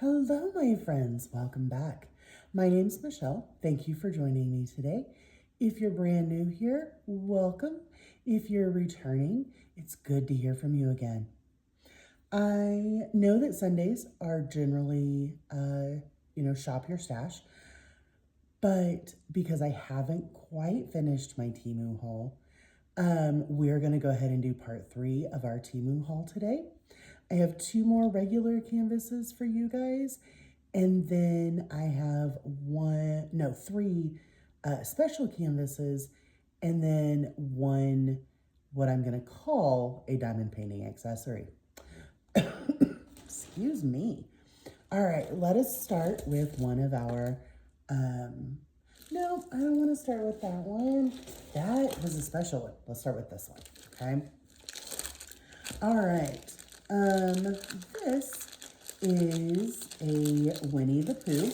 Hello, my friends. Welcome back. My name's Michelle. Thank you for joining me today. If you're brand new here, welcome. If you're returning, it's good to hear from you again. I know that Sundays are generally, shop your stash, but because I haven't quite finished my Temu haul, we're going to go ahead and do part 3 of our Temu haul today. I have 2 more regular canvases for you guys, and then I have 3 special canvases, and then 1 what I'm going to call a diamond painting accessory. Excuse me. All right, let us start with one of our, no, I don't want to start with that one. That was a special one. Let's start with this one, okay? All right, this is a Winnie the Pooh.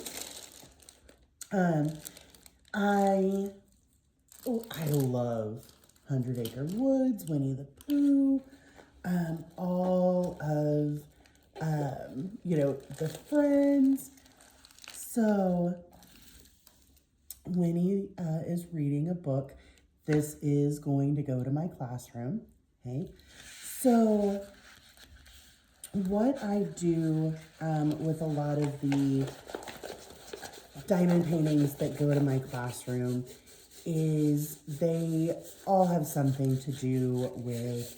I love 100 Acre Woods, Winnie the Pooh, all of, the friends. So Winnie is reading a book. This is going to go to my classroom, okay? So what I do with a lot of the diamond paintings that go to my classroom is they all have something to do with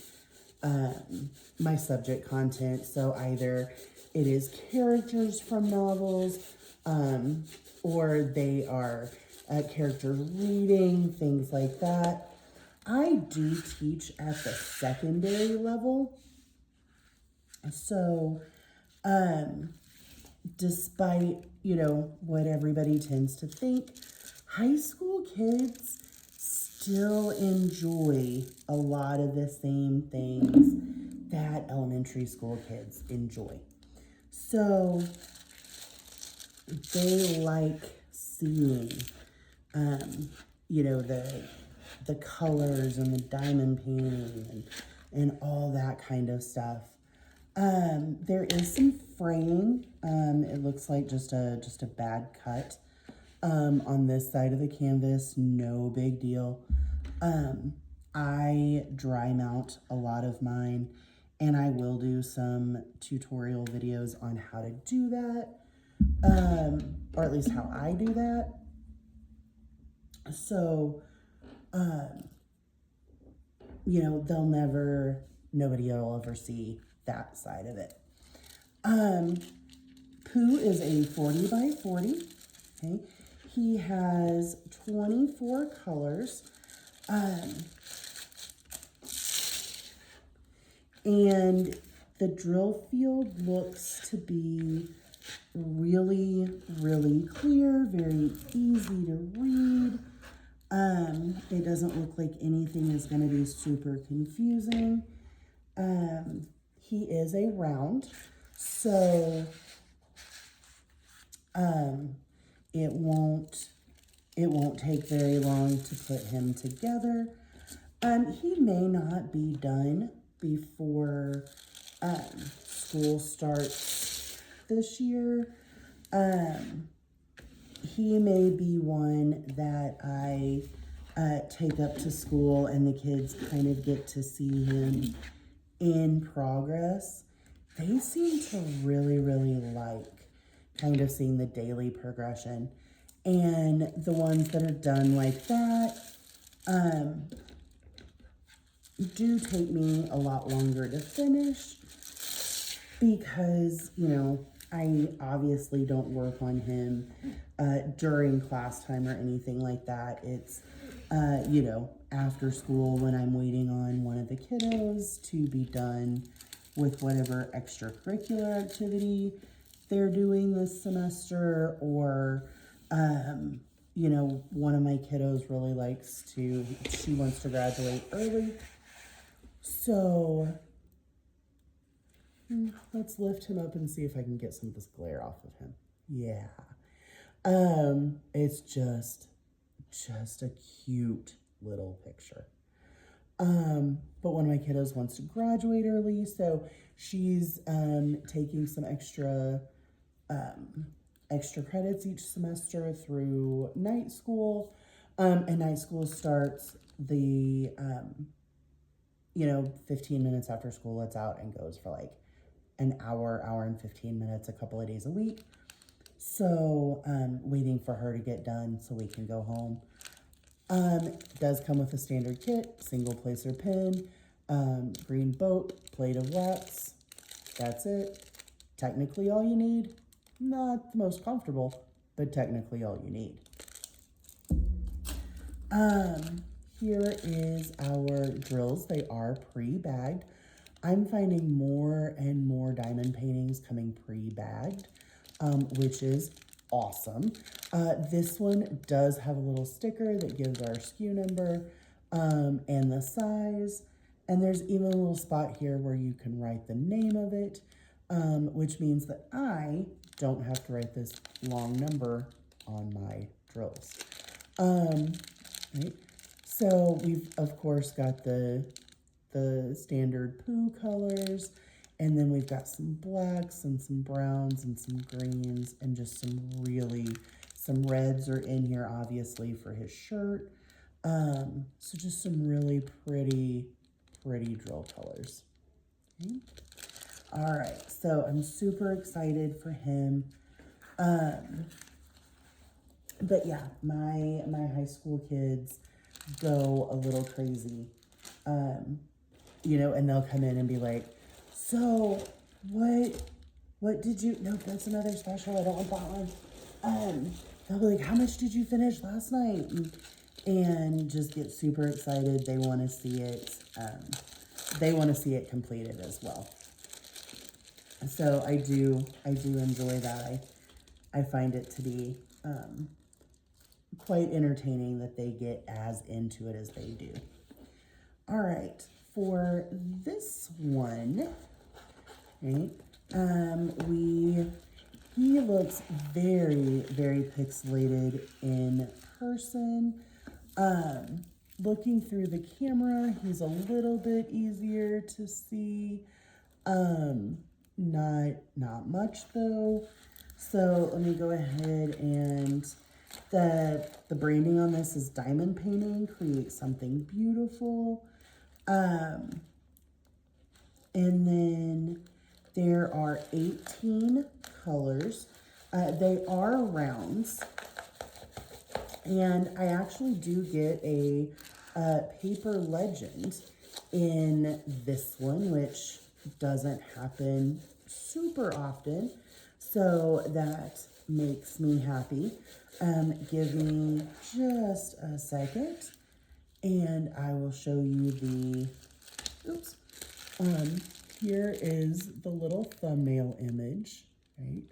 my subject content. So either it is characters from novels, or they are characters reading, things like that. I do teach at the secondary level. So, despite, what everybody tends to think, high school kids still enjoy a lot of the same things that elementary school kids enjoy. So they like seeing, the colors and the diamond painting and all that kind of stuff. There is some fraying. It looks like just a bad cut on this side of the canvas. No big deal. I dry mount a lot of mine, and I will do some tutorial videos on how to do that, or at least how I do that. So, nobody will ever see that side of it. Pooh is a 40 by 40. Okay. He has 24 colors. And the drill field looks to be really, really clear, very easy to read. It doesn't look like anything is going to be super confusing. He is a round, so it won't take very long to put him together. He may not be done before school starts this year. He may be one that I take up to school and the kids kind of get to see him in progress. They seem to really, really like kind of seeing the daily progression. And the ones that are done like that do take me a lot longer to finish because, I obviously don't work on him during class time or anything like that. It's, after school when I'm waiting on one of the kiddos to be done with whatever extracurricular activity they're doing this semester, or, one of my kiddos really she wants to graduate early. So let's lift him up and see if I can get some of this glare off of him. Yeah. It's just a cute little picture. But one of my kiddos wants to graduate early, so she's taking some extra extra credits each semester through night school. And night school starts the, 15 minutes after school lets out and goes for like an hour and 15 minutes, a couple of days a week. So, waiting for her to get done so we can go home. Does come with a standard kit, single placer pen, green boat, plate of wax. That's it. Technically all you need. Not the most comfortable, but technically all you need. Here is our drills. They are pre-bagged. I'm finding more and more diamond paintings coming pre-bagged, which is awesome. This one does have a little sticker that gives our SKU number and the size. And there's even a little spot here where you can write the name of it, which means that I don't have to write this long number on my drills. Right? So we've, of course, got the standard poo colors, and then we've got some blacks and some browns and some greens and just some reds are in here, obviously, for his shirt. So just some really pretty drill colors. Okay. All right, so I'm super excited for him. But yeah, my high school kids go a little crazy, and they'll come in and be like, so what did you, nope, that's another special, I don't want that one. They'll be like, how much did you finish last night? And just get super excited. They want to see it, completed as well. So I do enjoy that. I find it to be, quite entertaining that they get as into it as they do. All right, for this one, right, he looks very, very pixelated in person. Looking through the camera, he's a little bit easier to see. Not much though. So let me go ahead and the branding on this is diamond painting, create something beautiful. And then there are 18 colors. They are rounds. And I actually do get a paper legend in this one, which doesn't happen super often. So that makes me happy. Give me just a second and I will show you here is the little thumbnail image, right?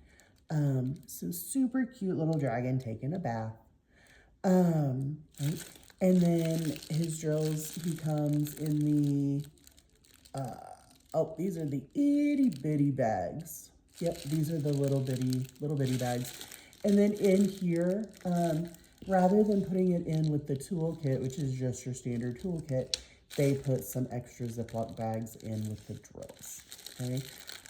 So super cute little dragon taking a bath. Right? And then his drills, he comes in the, these are the itty bitty bags. Yep, these are the little bitty bags. And then in here, rather than putting it in with the toolkit, which is just your standard toolkit, they put some extra Ziploc bags in with the drills, okay?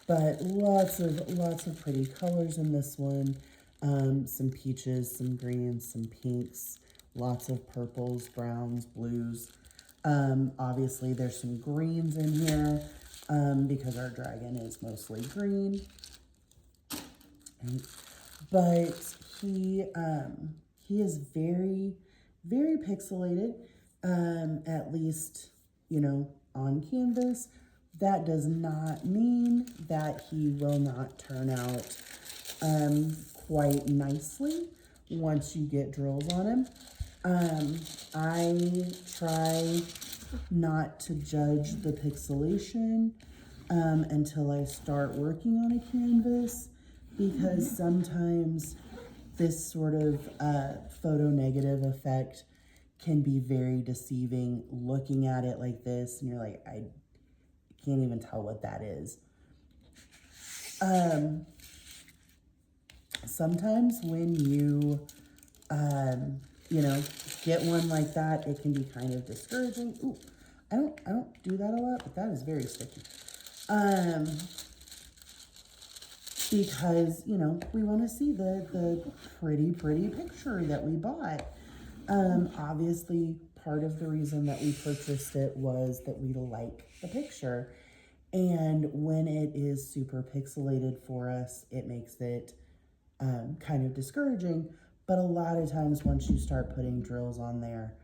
But lots of pretty colors in this one. Some peaches, some greens, some pinks, lots of purples, browns, blues. Obviously there's some greens in here, because our dragon is mostly green. Right? But he is very, very pixelated, at least, on canvas. That does not mean that he will not turn out quite nicely once you get drills on him. I try not to judge the pixelation until I start working on a canvas, because sometimes this sort of photo negative effect can be very deceiving. Looking at it like this and you're like, I can't even tell what that is. Sometimes when you, get one like that, it can be kind of discouraging. Ooh, I don't do that a lot, but that is very sticky. because, you know, we want to see the pretty picture that we bought. Obviously, part of the reason that we purchased it was that we like the picture. And when it is super pixelated for us, it makes it kind of discouraging. But a lot of times once you start putting drills on there,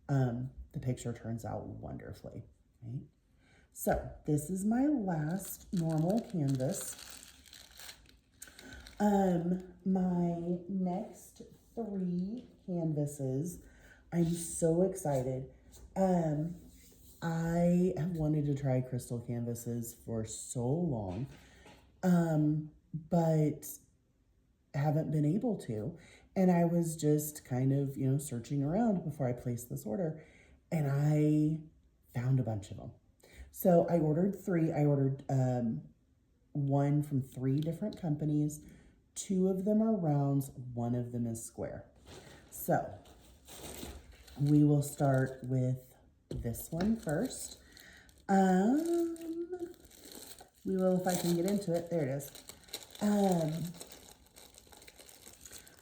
the picture turns out wonderfully, right? So this is my last normal canvas. My next 3 canvases, I'm so excited. I have wanted to try crystal canvases for so long, but haven't been able to. And I was just kind of, you know, searching around before I placed this order, and I found a bunch of them. So I ordered 3. I ordered one from 3 different companies. 2 of them are rounds, 1 of them is square. So we will start with this one first. We will, if I can get into it. There it is.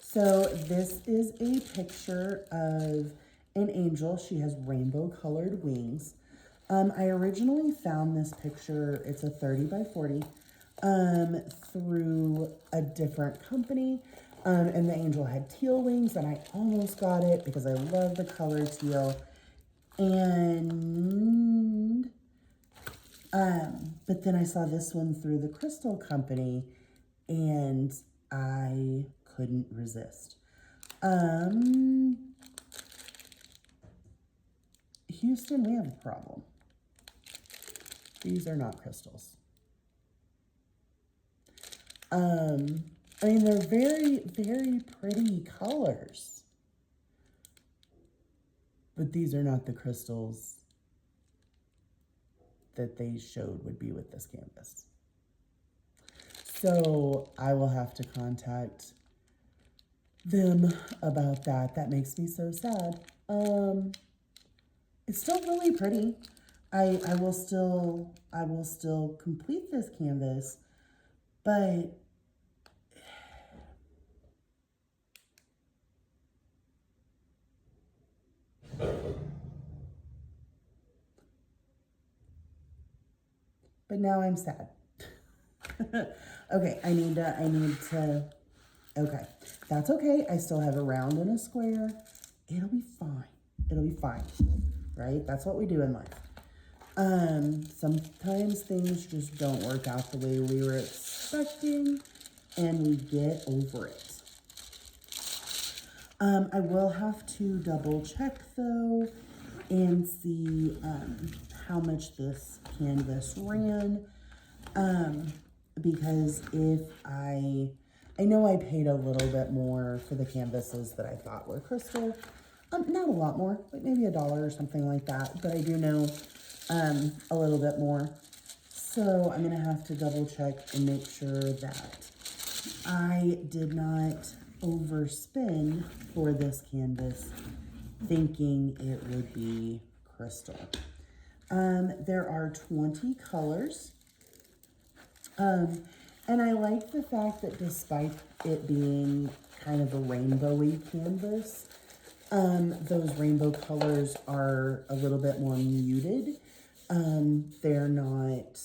So this is a picture of an angel. She has rainbow colored wings. I originally found this picture, it's a 30 by 40, through a different company. And the angel had teal wings, and I almost got it because I love the color teal. And, but then I saw this one through the Crystal Company, and I couldn't resist. Houston, we have a problem. These are not crystals. I mean, they're very pretty colors, but these are not the crystals that they showed would be with this canvas. So I will have to contact them about that. That makes me so sad. It's still really pretty. I will still complete this canvas, but now I'm sad. Okay, I need to, okay, that's okay. I still have a round and a square. It'll be fine. It'll be fine, right? That's what we do in life. Sometimes things just don't work out the way we were expecting, and we get over it. I will have to double check though and see how much this canvas ran, because if I know I paid a little bit more for the canvases that I thought were crystal. Not a lot more, like maybe $1 or something like that, but I do know a little bit more. So I'm gonna have to double check and make sure that I did not overspend for this canvas thinking it would be crystal. There are 20 colors. And I like the fact that despite it being kind of a rainbowy canvas, those rainbow colors are a little bit more muted. They're not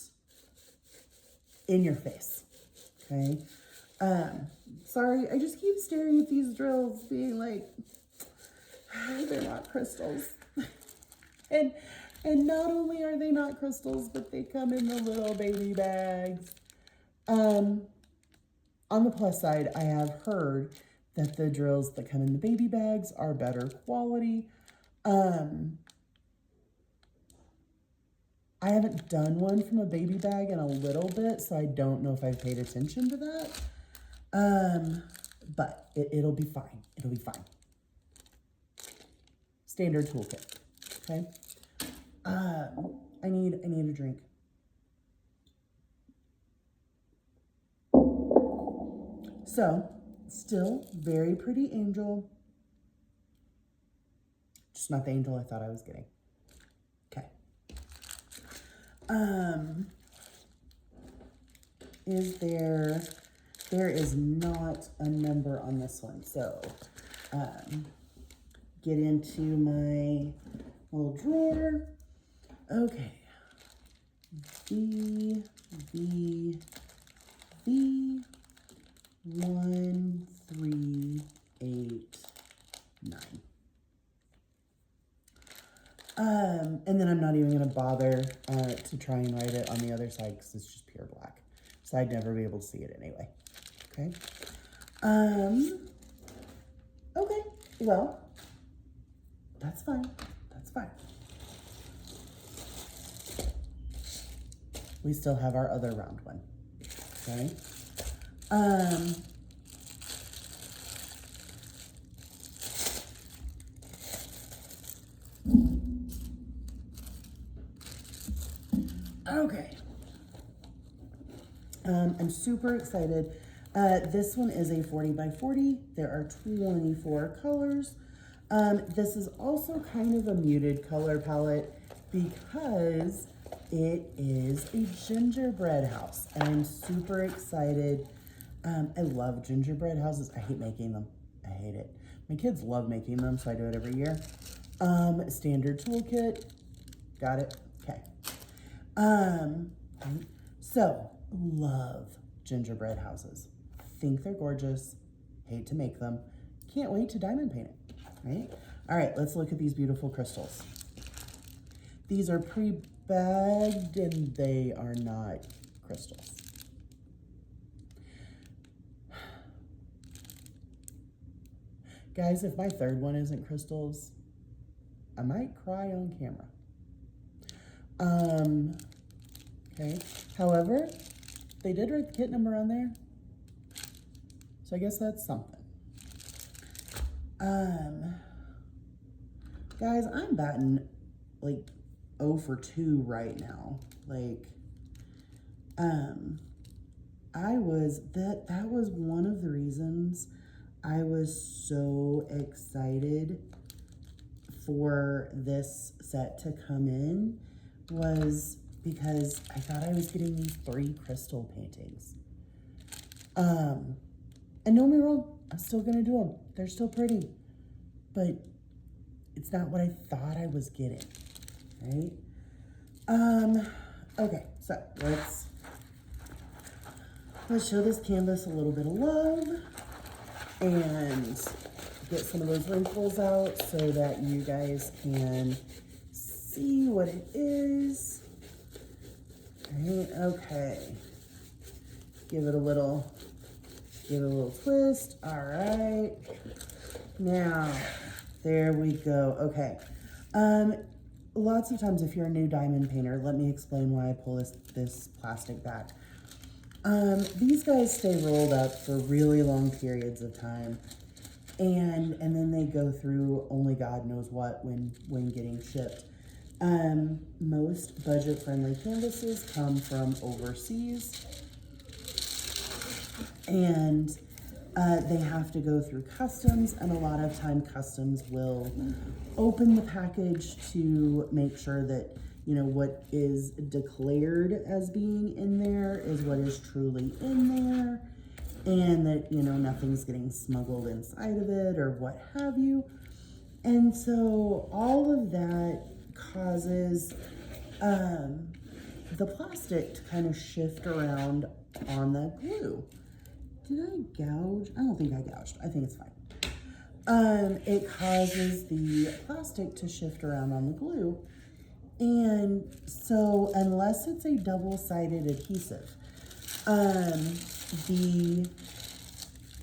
in your face, okay? Sorry, I just keep staring at these drills being like, they're not crystals. And not only are they not crystals, but they come in the little baby bags. On the plus side, I have heard that the drills that come in the baby bags are better quality. I haven't done one from a baby bag in a little bit, so I don't know if I've paid attention to that. But it'll be fine. It'll be fine. Standard toolkit, okay? I need a drink. So, still very pretty angel. Just not the angel I thought I was getting. Okay. Is there there is not a number on this one. So get into my little drawer. Okay. V 1 3 8 9. And then I'm not even gonna bother to try and write it on the other side because it's just pure black. So I'd never be able to see it anyway. Okay. Okay, well, that's fine. That's fine. We still have our other round one. Okay. Okay. I'm super excited. This one is a 40 by 40. There are 24 colors. This is also kind of a muted color palette because it is a gingerbread house, and I'm super excited. I love gingerbread houses. I hate making them. I hate it. My kids love making them, so I do it every year. Standard toolkit. Got it. Okay. So love gingerbread houses. Think they're gorgeous. Hate to make them. Can't wait to diamond paint it. Right? All right, let's look at these beautiful crystals. These are pre-bagged and they are not crystals. Guys, if my third one isn't crystals, I might cry on camera. Okay. However, they did write the kit number on there, so I guess that's something. Guys, I'm batting like 0 for 2 right now. Like, that was one of the reasons I was so excited for this set to come in, was because I thought I was getting these 3 crystal paintings. And don't get me wrong, I'm still gonna do them. They're still pretty, but it's not what I thought I was getting, right? Okay, so let's show this canvas a little bit of love and get some of those wrinkles out so that you guys can see what it is. Right, okay. Give it a little twist. All right. Now, there we go. Okay. Lots of times if you're a new diamond painter, let me explain why I pull this plastic back. These guys stay rolled up for really long periods of time. And then they go through only God knows what when getting shipped. Most budget-friendly canvases come from overseas, and they have to go through customs, and a lot of time customs will open the package to make sure that, you know, what is declared as being in there is what is truly in there, and that, you know, nothing's getting smuggled inside of it or what have you. And so all of that causes the plastic to kind of shift around on the glue. Did I gouge? I don't think I gouged. I think it's fine. It causes the plastic to shift around on the glue. And so unless it's a double-sided adhesive, a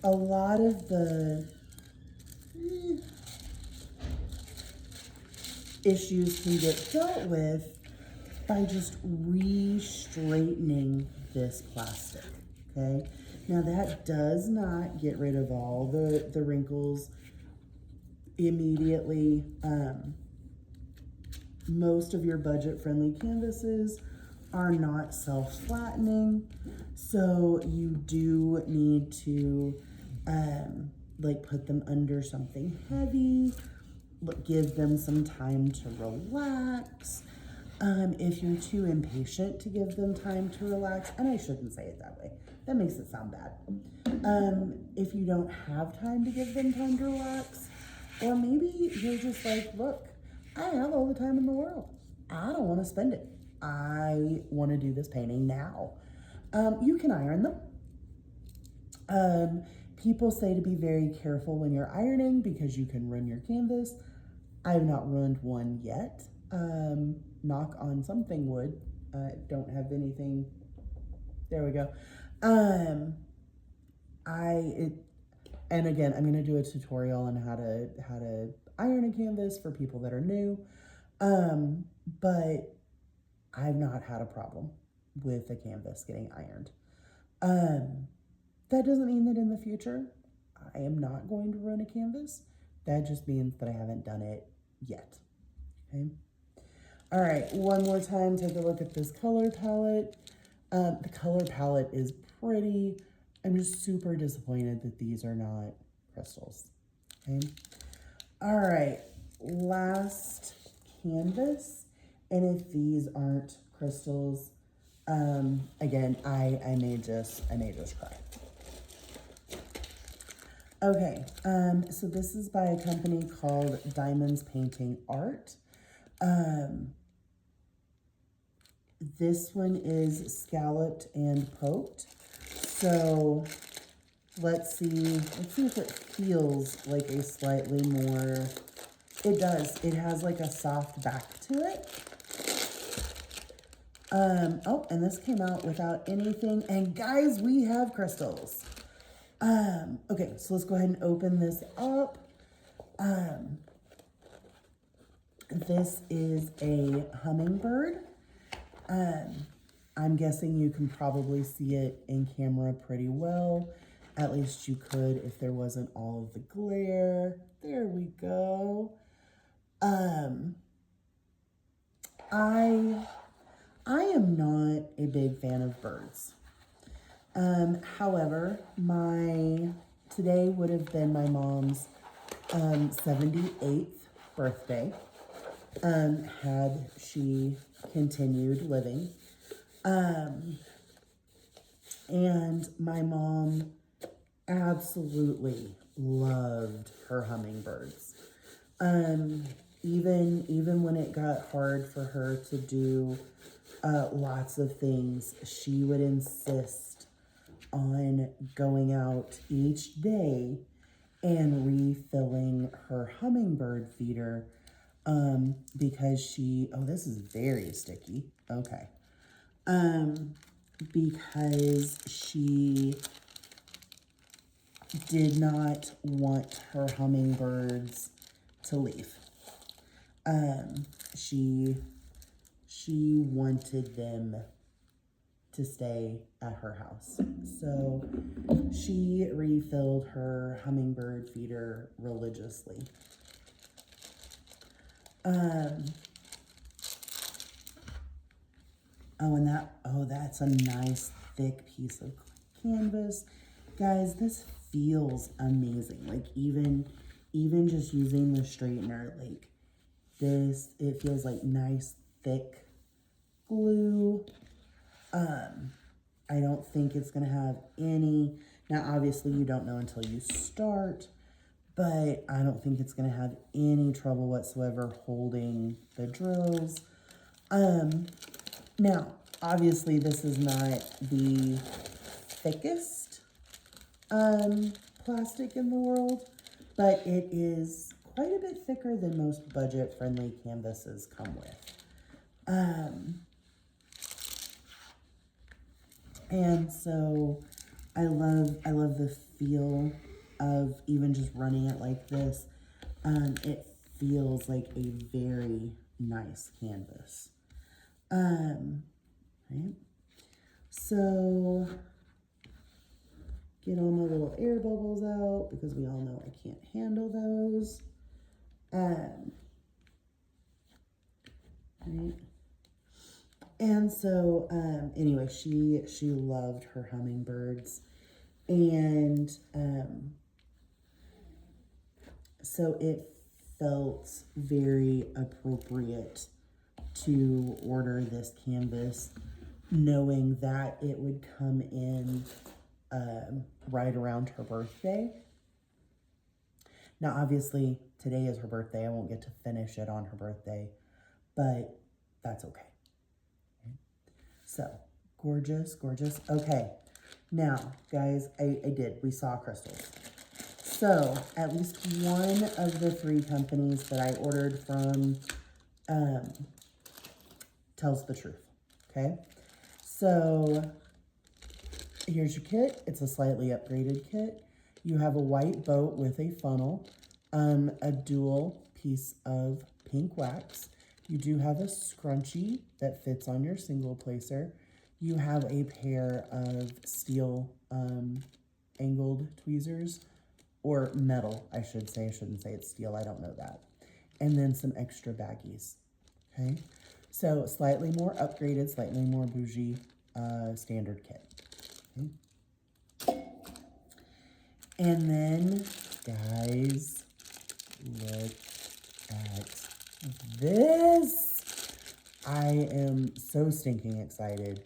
lot of the issues can get dealt with by just re-straightening this plastic, okay? Now that does not get rid of all the wrinkles immediately. Most of your budget-friendly canvases are not self-flattening, so you do need to like put them under something heavy, give them some time to relax. If you're too impatient to give them time to relax, and I shouldn't say it that way, that makes it sound bad. If you don't have time to give them time to relax, or maybe you're just like, look, I have all the time in the world. I don't want to spend it. I want to do this painting now. You can iron them. People say to be very careful when you're ironing because you can ruin your canvas. I have not ruined one yet. Knock on something wood. Don't have anything. There we go. And again, I'm gonna do a tutorial on how to iron a canvas for people that are new. But I've not had a problem with a canvas getting ironed. That doesn't mean that in the future I am not going to run a canvas. That just means that I haven't done it yet. Okay. All right, one more time, take a look at this color palette. The color palette is pretty. I'm just super disappointed that these are not crystals. Okay. All right, last canvas. And if these aren't crystals, again, I may just cry. Okay, so this is by a company called Diamonds Painting Art. This one is scalloped and poked. So let's see if it feels like a slightly more, it does. It has like a soft back to it. Oh, and this came out without anything. And guys, we have crystals. Okay, so let's go ahead and open this up. This is a hummingbird. I'm guessing you can probably see it in camera pretty well. At least you could if there wasn't all of the glare. There we go. I am not a big fan of birds. However, today would have been my mom's 78th birthday, had she continued living. And my mom absolutely loved her hummingbirds. Even when it got hard for her to do lots of things, she would insist on going out each day and refilling her hummingbird feeder because this is very sticky. Okay. Because she did not want her hummingbirds to leave. She wanted them to stay at her house. So she refilled her hummingbird feeder religiously. That's a nice thick piece of canvas. Guys, this feels amazing. Like even just using the straightener, like this, it feels like nice thick glue. I don't think it's gonna have any, now obviously you don't know until you start, but I don't think it's gonna have any trouble whatsoever holding the drills. Now, obviously this is not the thickest plastic in the world, but it is quite a bit thicker than most budget-friendly canvases come with. And so I love the feel of even just running it like this. It feels like a very nice canvas. Right? So get all my little air bubbles out because we all know I can't handle those. Right? And so, anyway, she loved her hummingbirds, and so it felt very appropriate to order this canvas knowing that it would come in right around her birthday. Now, obviously, today is her birthday. I won't get to finish it on her birthday, but that's okay. So, gorgeous, gorgeous. Okay, now, guys, we saw crystals. So, at least one of the 3 companies that I ordered from tells the truth, okay? So, here's your kit. It's a slightly upgraded kit. You have a white boat with a funnel, a dual piece of pink wax. You do have a scrunchie that fits on your single placer. You have a pair of steel angled tweezers, or metal, I should say. I shouldn't say it's steel. I don't know that. And then some extra baggies, okay? So slightly more upgraded, slightly more bougie standard kit. Okay? And then, guys, look at this. I am so stinking excited.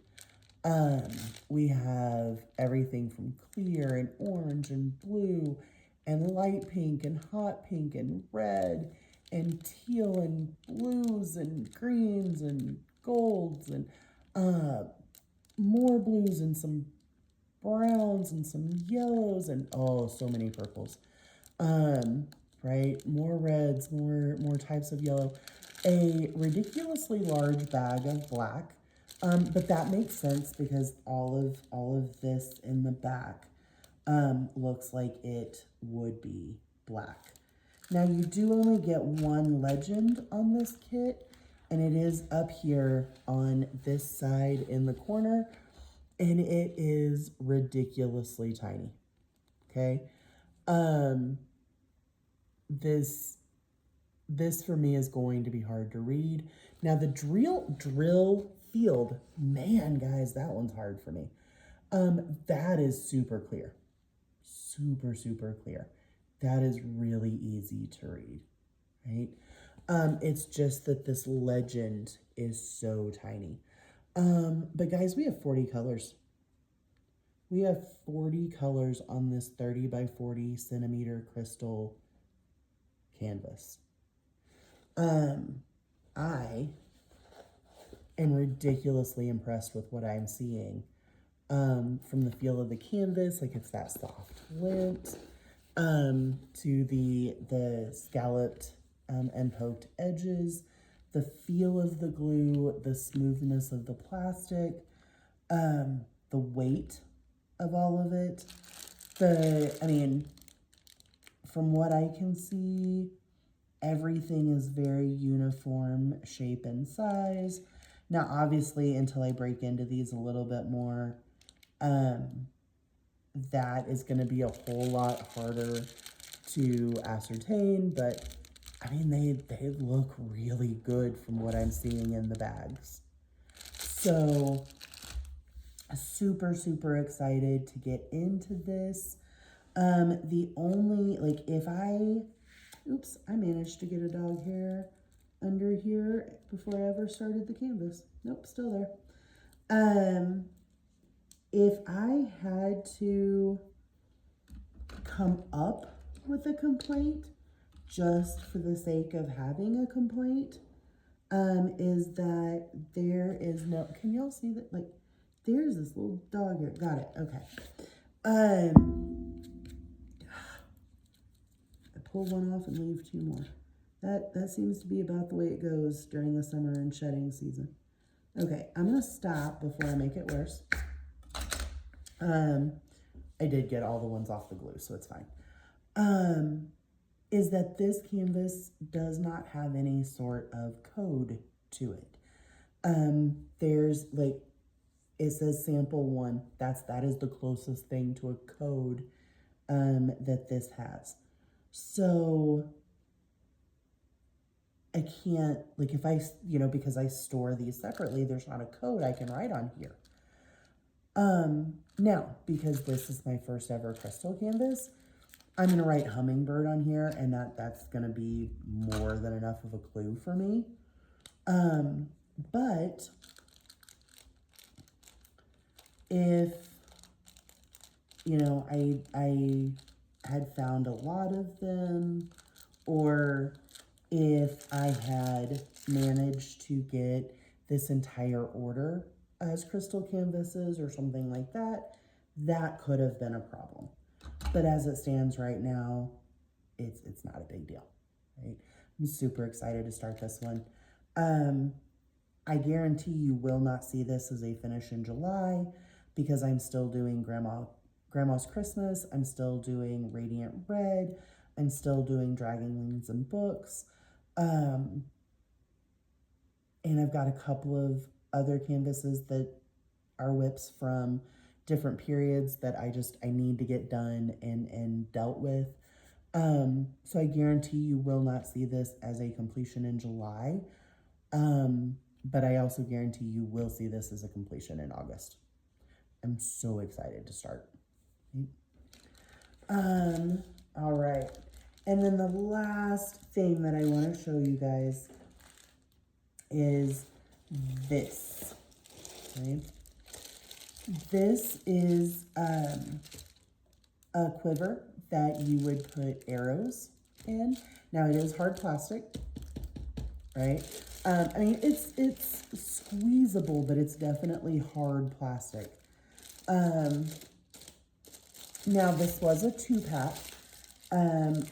We have everything from clear and orange and blue and light pink and hot pink and red and teal and blues and greens and golds and more blues and some browns and some yellows and oh, so many purples. Right? More reds, more types of yellow. A ridiculously large bag of black. But that makes sense because all of this in the back looks like it would be black. Now you do only get one legend on this kit, and it is up here on this side in the corner, and it is ridiculously tiny. Okay, this for me is going to be hard to read. Now the drill field, man, guys, that one's hard for me. That is super clear, super clear. That is really easy to read, right? It's just that this legend is so tiny. But guys, we have 40 colors. We have 40 colors on this 30 by 40 centimeter crystal canvas. I am ridiculously impressed with what I'm seeing. From the feel of the canvas, like it's that soft lint, to the scalloped and poked edges, the feel of the glue, the smoothness of the plastic, the weight of all of it. From what I can see, everything is very uniform shape and size. Now, obviously, until I break into these a little bit more, that is going to be a whole lot harder to ascertain, but I mean, they look really good from what I'm seeing in the bags. So, super excited to get into this. The only, like, oops, I managed to get a dog hair under here before I ever started the canvas. Nope, still there. If I had to come up with a complaint, just for the sake of having a complaint, is that there is no, can y'all see that? Like, there's this little dog here. Got it, okay. I pull one off and leave 2 more. That seems to be about the way it goes during the summer and shedding season. Okay, I'm gonna stop before I make it worse. I did get all the ones off the glue, so it's fine. Is that this canvas does not have any sort of code to it. There's like, it says sample 1. That is the closest thing to a code that this has. So I can't, like, if I, because I store these separately, there's not a code I can write on here. Now, because this is my first ever crystal canvas, I'm going to write hummingbird on here, and that's going to be more than enough of a clue for me. But if, you know, I had found a lot of them, or if I had managed to get this entire order as crystal canvases or something like that, that could have been a problem. But as it stands right now, it's not a big deal, right? I'm super excited to start this one. I guarantee you will not see this as a finish in July because I'm still doing Grandma's Christmas. I'm still doing Radiant Red. I'm still doing Dragon Wings and Books. And I've got a couple of other canvases that are whips from different periods that I need to get done and dealt with. So I guarantee you will not see this as a completion in July. But I also guarantee you will see this as a completion in August. I'm so excited to start. All right. And then the last thing that I want to show you guys is this. Okay. This is a quiver that you would put arrows in. Now it is hard plastic, right? I mean, it's squeezable, but it's definitely hard plastic. Now this was a 2-pack, and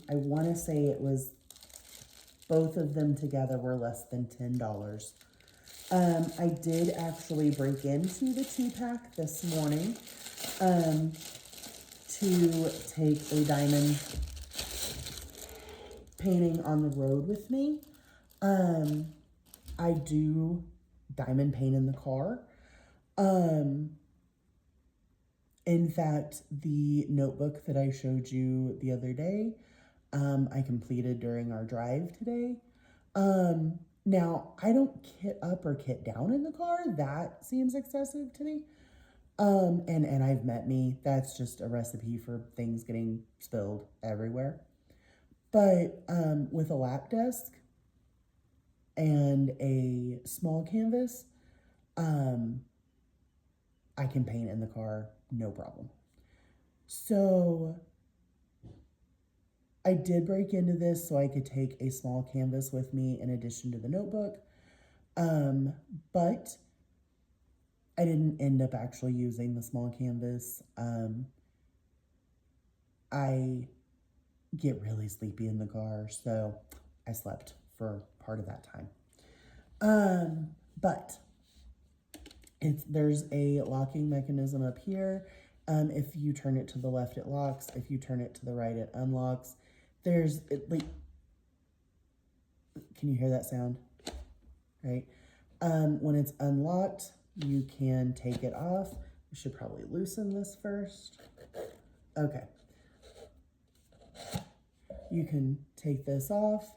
I want to say it was, both of them together were less than $10. I did actually break into the 2-pack this morning, to take a diamond painting on the road with me. I do diamond paint in the car. In fact, the notebook that I showed you the other day, I completed during our drive today. Now, I don't kit up or kit down in the car. That seems excessive to me. And I've met me. That's just a recipe for things getting spilled everywhere. But with a lap desk and a small canvas, I can paint in the car, no problem. So I did break into this so I could take a small canvas with me in addition to the notebook. But I didn't end up actually using the small canvas. I get really sleepy in the car, so I slept for part of that time. But there's a locking mechanism up here. If you turn it to the left, it locks. If you turn it to the right, it unlocks. Can you hear that sound? Right? When it's unlocked, you can take it off. We should probably loosen this first. Okay. You can take this off,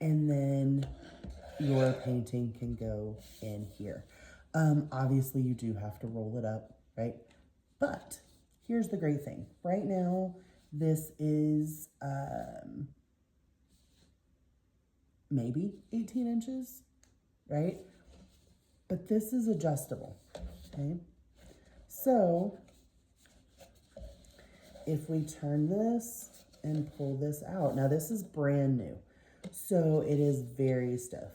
and then your painting can go in here. Obviously, you do have to roll it up, right? But here's the great thing. Right now, this is maybe 18 inches, right? But this is adjustable, okay? So if we turn this and pull this out, now this is brand new, so it is very stiff.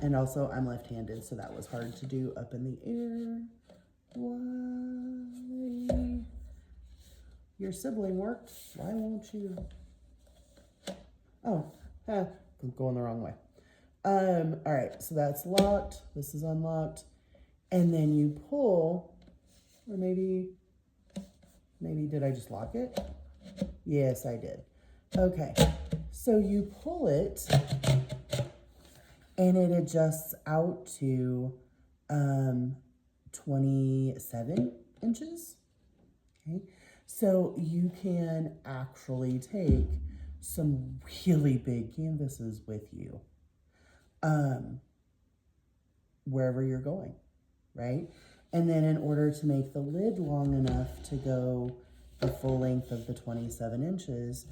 And also I'm left-handed, so that was hard to do up in the air. Why? Your sibling worked, why won't you? Oh, I'm going the wrong way. All right, so that's locked. This is unlocked. And then you pull, or maybe did I just lock it? Yes, I did. Okay, so you pull it and it adjusts out to 27 inches. Okay, so you can actually take some really big canvases with you wherever you're going, right? And then in order to make the lid long enough to go the full length of the 27 inches,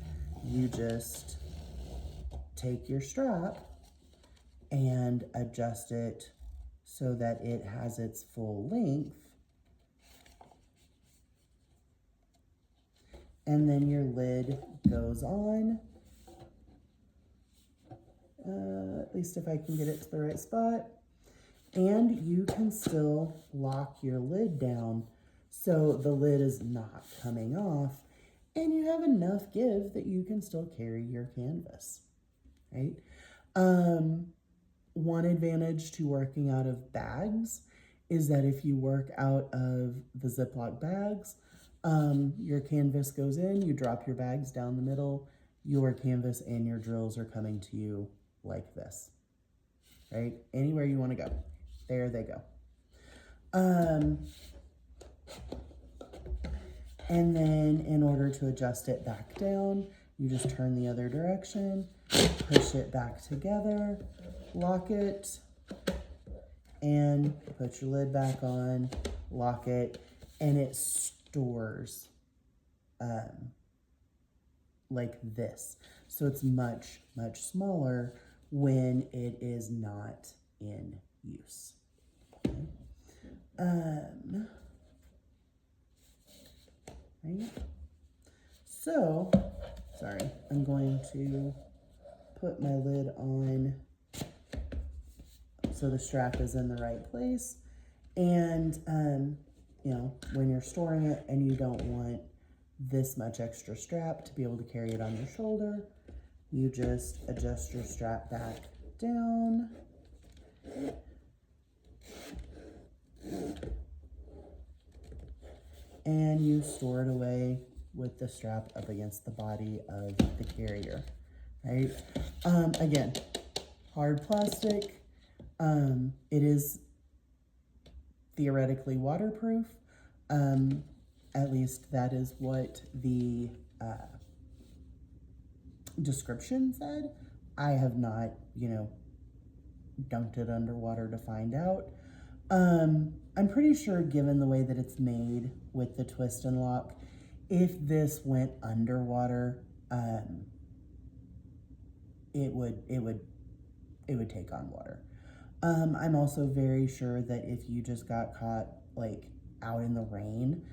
you just take your strap and adjust it so that it has its full length. And then your lid goes on. At least if I can get it to the right spot. And you can still lock your lid down so the lid is not coming off, and you have enough give that you can still carry your canvas, right? One advantage to working out of bags is that if you work out of the Ziploc bags, your canvas goes in, you drop your bags down the middle, your canvas and your drills are coming to you like this, right? Anywhere you want to go, there they go. And then in order to adjust it back down, you just turn the other direction, push it back together, lock it, and put your lid back on, lock it, and it stores like this. So it's much, much smaller when it is not in use. Okay. Right? So, sorry, I'm going to put my lid on so the strap is in the right place. And, you know, when you're storing it and you don't want this much extra strap to be able to carry it on your shoulder, you just adjust your strap back down. And you store it away with the strap up against the body of the carrier, right? Again, hard plastic. It is theoretically waterproof. At least that is what the description said. I have not, you know, dunked it underwater to find out. I'm pretty sure, given the way that it's made with the twist and lock, if this went underwater, it would take on water. I'm also very sure that if you just got caught like out in the rain,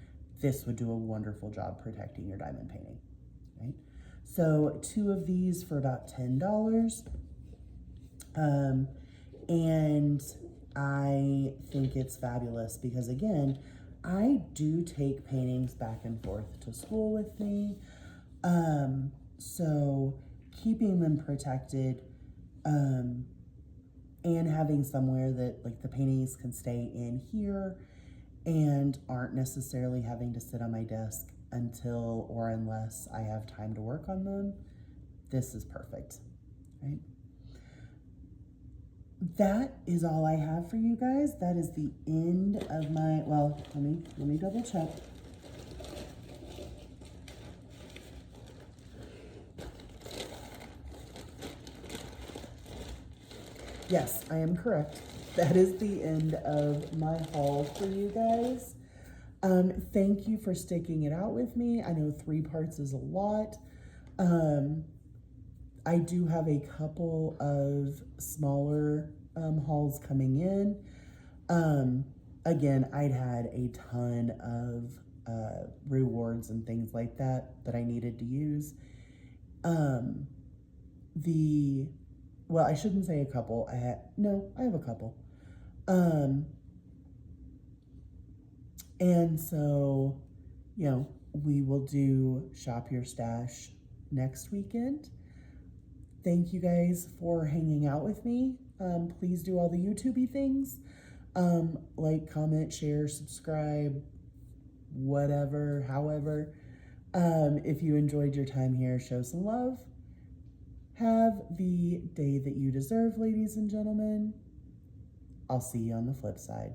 this would do a wonderful job protecting your diamond painting, right? So 2 of these for about $10. And I think it's fabulous because, again, I do take paintings back and forth to school with me. So keeping them protected, and having somewhere that like the paintings can stay in here and aren't necessarily having to sit on my desk until or unless I have time to work on them, this is perfect, right? That is all I have for you guys. That is the end of my, well, let me double check. Yes, I am correct. That is the end of my haul for you guys. Thank you for sticking it out with me. I know 3 parts is a lot. I do have a couple of smaller hauls coming in. Again, I'd had a ton of rewards and things like that I needed to use. Well, I shouldn't say a couple. I have a couple. And so, you know, we will do Shop Your Stash next weekend. Thank you guys for hanging out with me. Please do all the YouTube-y things. Like, comment, share, subscribe, whatever, however. If you enjoyed your time here, show some love. Have the day that you deserve, ladies and gentlemen. I'll see you on the flip side.